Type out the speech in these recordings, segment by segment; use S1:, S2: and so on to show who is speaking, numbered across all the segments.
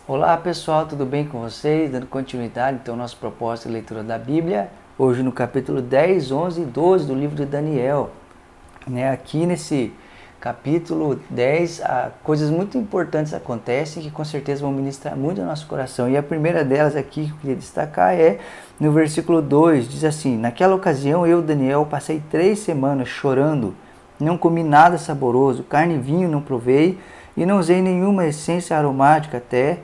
S1: Olá pessoal, tudo bem com vocês? Dando continuidade então ao nosso propósito de leitura da Bíblia, hoje no capítulo 10, 11 e 12 do livro de Daniel. Aqui nesse capítulo 10, coisas muito importantes acontecem que com certeza vão ministrar muito no nosso coração. E a primeira delas aqui que eu queria destacar é no versículo 2, diz assim: naquela ocasião eu, Daniel, passei 3 semanas chorando, não comi nada saboroso, carne e vinho não provei e não usei nenhuma essência aromática até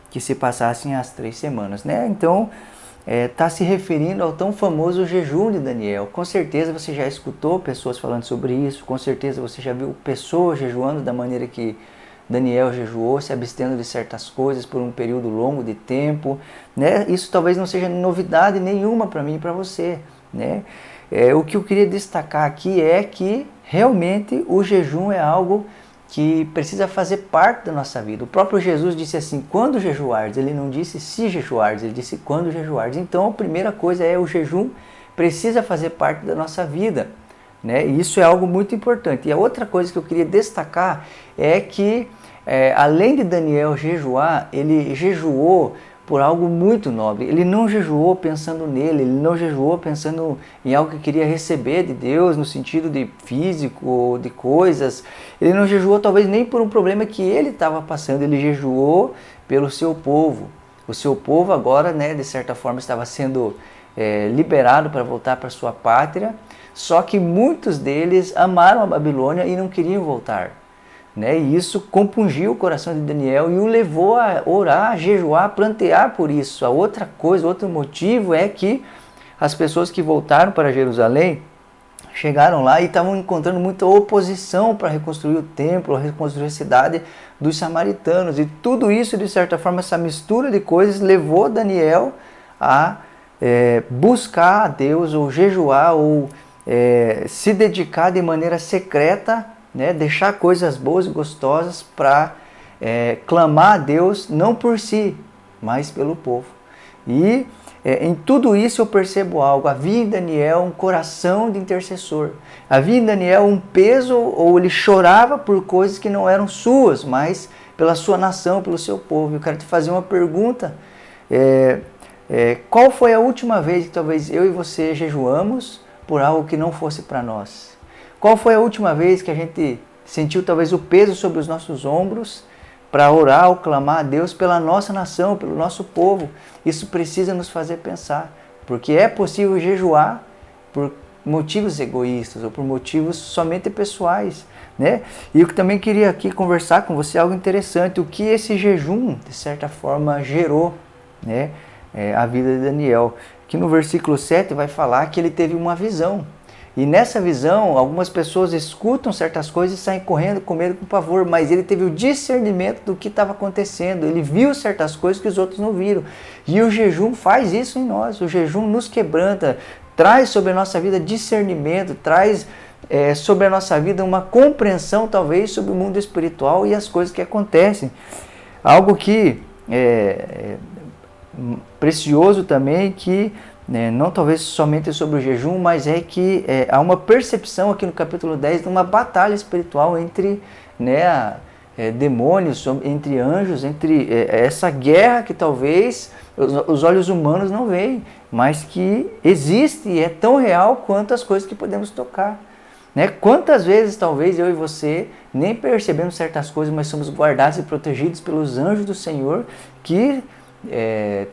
S1: que se passassem as 3 semanas, Então, está se referindo ao tão famoso jejum de Daniel. Com certeza você já escutou pessoas falando sobre isso, com certeza você já viu pessoas jejuando da maneira que Daniel jejuou, se abstendo de certas coisas por um período longo de tempo, Isso talvez não seja novidade nenhuma para mim e para você, O que eu queria destacar aqui é que realmente o jejum é algo que precisa fazer parte da nossa vida. O próprio Jesus disse assim: quando jejuardes. Ele não disse se jejuardes, ele disse quando jejuardes. Então a primeira coisa é o jejum precisa fazer parte da nossa vida, E isso é algo muito importante. E a outra coisa que eu queria destacar é que além de Daniel jejuar, ele jejuou por algo muito nobre. Ele não jejuou pensando nele, ele não jejuou pensando em algo que queria receber de Deus, no sentido de físico ou de coisas. Ele não jejuou talvez nem por um problema que ele estava passando, ele jejuou pelo seu povo. O seu povo agora, de certa forma, estava sendo liberado para voltar para sua pátria, só que muitos deles amaram a Babilônia e não queriam voltar. E isso compungiu o coração de Daniel e o levou a orar, a jejuar, a plantear por isso. A outra coisa, outro motivo é que as pessoas que voltaram para Jerusalém chegaram lá e estavam encontrando muita oposição para reconstruir o templo, reconstruir a cidade dos samaritanos. E tudo isso, de certa forma, essa mistura de coisas levou Daniel a buscar a Deus, ou jejuar, ou se dedicar de maneira secreta, deixar coisas boas e gostosas para clamar a Deus, não por si, mas pelo povo. E em tudo isso eu percebo algo. Havia em Daniel um coração de intercessor. Havia em Daniel um peso, ou ele chorava por coisas que não eram suas, mas pela sua nação, pelo seu povo. Eu quero te fazer uma pergunta. Qual foi a última vez que talvez eu e você jejuamos por algo que não fosse para nós? Qual foi a última vez que a gente sentiu talvez o peso sobre os nossos ombros para orar ou clamar a Deus pela nossa nação, pelo nosso povo? Isso precisa nos fazer pensar, porque é possível jejuar por motivos egoístas ou por motivos somente pessoais, E eu também queria aqui conversar com você algo interessante, o que esse jejum, de certa forma, gerou, a vida de Daniel. Que no versículo 7 vai falar que ele teve uma visão. E nessa visão, algumas pessoas escutam certas coisas e saem correndo com medo, com pavor, mas ele teve o discernimento do que estava acontecendo. Ele viu certas coisas que os outros não viram. E o jejum faz isso em nós. O jejum nos quebranta, traz sobre a nossa vida discernimento, traz sobre a nossa vida uma compreensão, talvez, sobre o mundo espiritual e as coisas que acontecem. Algo que é precioso também, que não talvez somente sobre o jejum, mas é que há uma percepção aqui no capítulo 10 de uma batalha espiritual entre demônios, entre anjos, entre essa guerra que talvez os olhos humanos não veem, mas que existe e é tão real quanto as coisas que podemos tocar. Quantas vezes talvez eu e você nem percebemos certas coisas, mas somos guardados e protegidos pelos anjos do Senhor que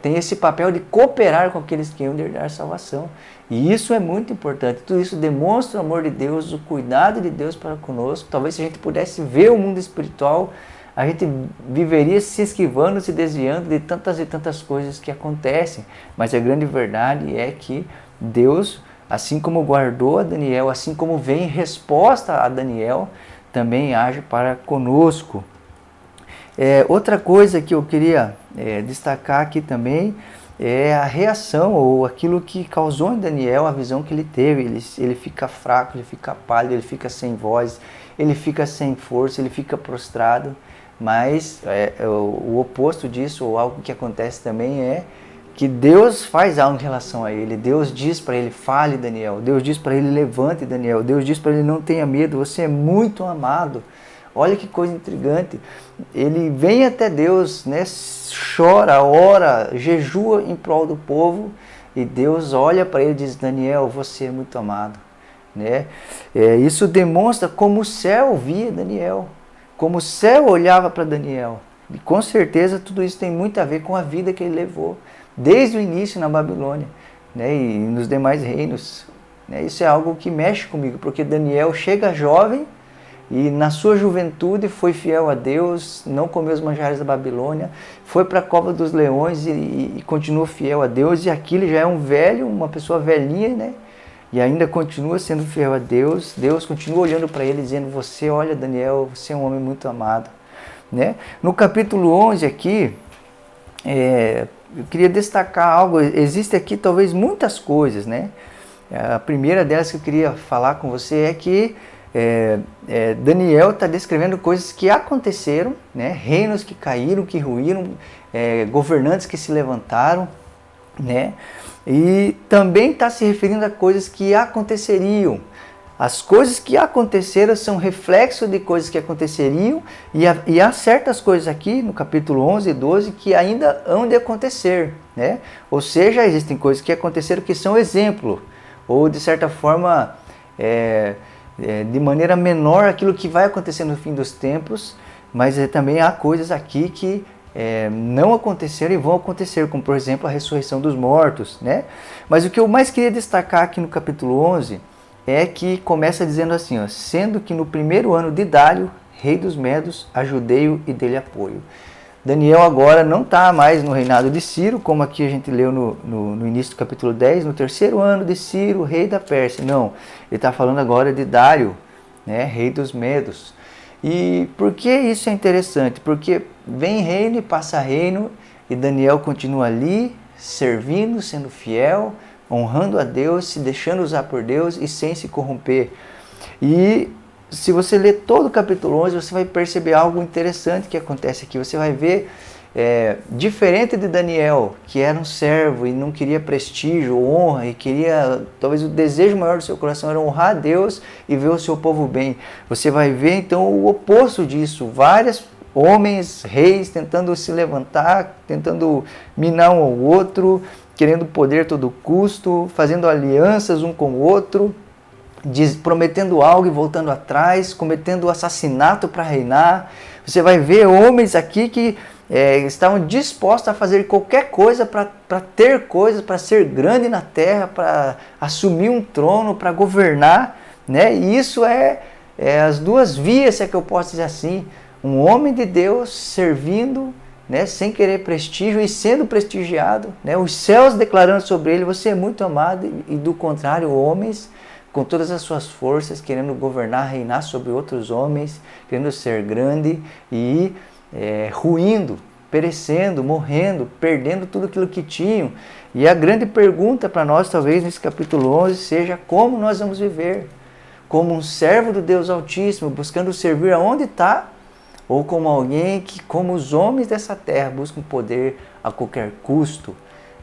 S1: tem esse papel de cooperar com aqueles que iam herdar salvação. E isso é muito importante. Tudo isso demonstra o amor de Deus, o cuidado de Deus para conosco. Talvez se a gente pudesse ver o mundo espiritual, a gente viveria se esquivando, se desviando de tantas e tantas coisas que acontecem. Mas a grande verdade é que Deus, assim como guardou a Daniel, assim como vem em resposta a Daniel, também age para conosco. Outra coisa que eu queria destacar aqui também é a reação, ou aquilo que causou em Daniel a visão que ele teve. Ele fica fraco, ele fica pálido, ele fica sem voz, ele fica sem força, ele fica prostrado. Mas o oposto disso, ou algo que acontece também, é que Deus faz algo em relação a ele. Deus diz para ele: fale, Daniel. Deus diz para ele: levante, Daniel. Deus diz para ele: não tenha medo, você é muito amado. Olha que coisa intrigante. Ele vem até Deus, né? Chora, ora, jejua em prol do povo, e Deus olha para ele e diz: Daniel, você é muito amado. Né? Isso demonstra como o céu via Daniel, como o céu olhava para Daniel. E com certeza tudo isso tem muito a ver com a vida que ele levou, desde o início na Babilônia, né? E nos demais reinos. Né? Isso é algo que mexe comigo, porque Daniel chega jovem e na sua juventude foi fiel a Deus, não comeu os manjares da Babilônia, foi para a cova dos leões e continuou fiel a Deus. E aqui ele já é um velho, uma pessoa velhinha, né? E ainda continua sendo fiel a Deus. Deus continua olhando para ele dizendo: você, olha Daniel, você é um homem muito amado. Né? No capítulo 11 aqui, eu queria destacar algo. Existe aqui talvez muitas coisas. Né? A primeira delas que eu queria falar com você é que Daniel está descrevendo coisas que aconteceram, né? Reinos que caíram, que ruíram, governantes que se levantaram, né? E também está se referindo a coisas que aconteceriam. As coisas que aconteceram são reflexo de coisas que aconteceriam, e há certas coisas aqui no capítulo 11 e 12 que ainda hão de acontecer, né? Ou seja, existem coisas que aconteceram que são exemplo, ou de certa forma, de maneira menor, aquilo que vai acontecer no fim dos tempos, mas também há coisas aqui que não aconteceram e vão acontecer, como por exemplo a ressurreição dos mortos, né? Mas o que eu mais queria destacar aqui no capítulo 11 é que começa dizendo assim, ó: sendo que no primeiro ano de Dário, rei dos Medos, ajudei-o e dei-lhe apoio. Daniel agora não está mais no reinado de Ciro, como aqui a gente leu no início do capítulo 10, no terceiro ano de Ciro, rei da Pérsia. Não, ele está falando agora de Dário, né, rei dos Medos. E por que isso é interessante? Porque vem reino e passa reino, e Daniel continua ali, servindo, sendo fiel, honrando a Deus, se deixando usar por Deus e sem se corromper. E se você ler todo o capítulo 11, você vai perceber algo interessante que acontece aqui. Você vai ver, diferente de Daniel, que era um servo e não queria prestígio, honra, e queria, talvez o desejo maior do seu coração era honrar a Deus e ver o seu povo bem. Você vai ver então o oposto disso, vários homens, reis tentando se levantar, tentando minar um ao outro, querendo poder a todo custo, fazendo alianças um com o outro, prometendo algo e voltando atrás, cometendo assassinato para reinar. Você vai ver homens aqui que estavam dispostos a fazer qualquer coisa para ter coisas, para ser grande na terra, para assumir um trono, para governar, né? E isso as duas vias, se é que eu posso dizer assim. Um homem de Deus servindo, né, sem querer prestígio e sendo prestigiado, né? Os céus declarando sobre ele: você é muito amado. E do contrário, homens com todas as suas forças, querendo governar, reinar sobre outros homens, querendo ser grande e ruindo, perecendo, morrendo, perdendo tudo aquilo que tinham. E a grande pergunta para nós, talvez, nesse capítulo 11, seja: como nós vamos viver? Como um servo do Deus Altíssimo, buscando servir aonde está? Ou como alguém que, como os homens dessa terra, buscam poder a qualquer custo?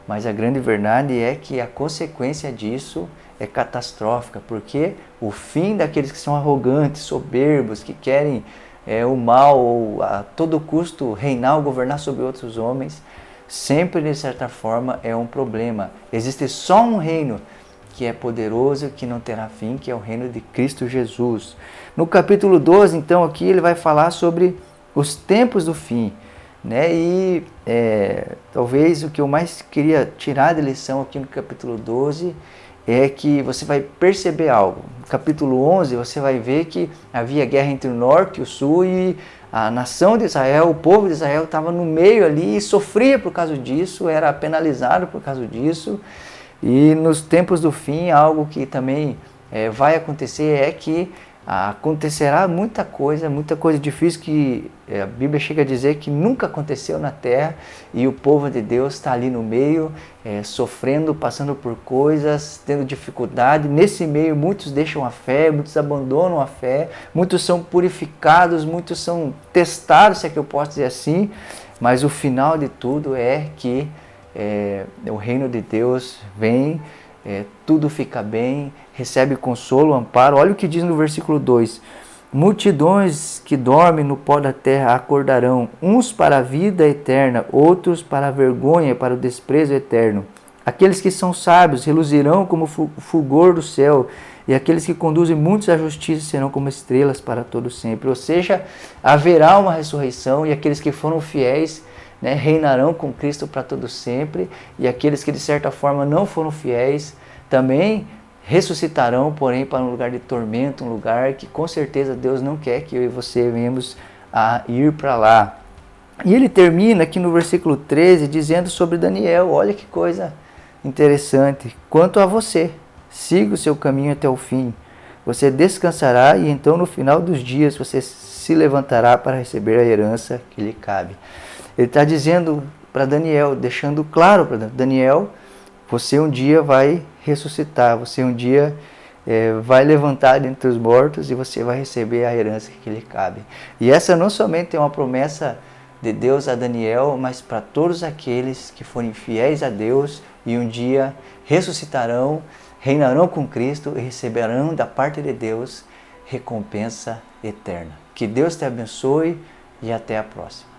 S1: Mas a grande verdade é que a consequência disso é catastrófica, porque o fim daqueles que são arrogantes, soberbos, que querem o mal ou a todo custo reinar ou governar sobre outros homens, sempre de certa forma é um problema. Existe só um reino que é poderoso, que não terá fim, que é o reino de Cristo Jesus. No capítulo 12, então, aqui ele vai falar sobre os tempos do fim, né? E talvez o que eu mais queria tirar de lição aqui no capítulo 12 é que você vai perceber algo. No capítulo 11 você vai ver que havia guerra entre o norte e o sul, e a nação de Israel, o povo de Israel estava no meio ali e sofria por causa disso, era penalizado por causa disso. E nos tempos do fim, algo que também vai acontecer é que acontecerá muita coisa difícil que a Bíblia chega a dizer que nunca aconteceu na terra, e o povo de Deus está ali no meio, sofrendo, passando por coisas, tendo dificuldade. Nesse meio muitos deixam a fé, muitos abandonam a fé, muitos são purificados, muitos são testados, se é que eu posso dizer assim, mas o final de tudo é que o reino de Deus vem, tudo fica bem, recebe consolo, amparo. Olha o que diz no versículo 2: Multidões que dormem no pó da terra acordarão, uns para a vida eterna, outros para a vergonha, para o desprezo eterno. Aqueles que são sábios reluzirão como fulgor do céu, e aqueles que conduzem muitos à justiça serão como estrelas para todo sempre. Ou seja, haverá uma ressurreição, e aqueles que foram fiéis, né, reinarão com Cristo para todo sempre, e aqueles que de certa forma não foram fiéis também ressuscitarão, porém para um lugar de tormento, um lugar que com certeza Deus não quer que eu e você venhamos a ir para lá. E ele termina aqui no versículo 13 dizendo sobre Daniel, olha que coisa interessante. Quanto a você, siga o seu caminho até o fim. Você descansará e então no final dos dias você se levantará para receber a herança que lhe cabe. Ele está dizendo para Daniel, deixando claro para Daniel, você um dia vai ressuscitar, você um dia vai levantar dentre os mortos e você vai receber a herança que lhe cabe. E essa não somente é uma promessa de Deus a Daniel, mas para todos aqueles que forem fiéis a Deus e um dia ressuscitarão, reinarão com Cristo e receberão da parte de Deus recompensa eterna. Que Deus te abençoe e até a próxima.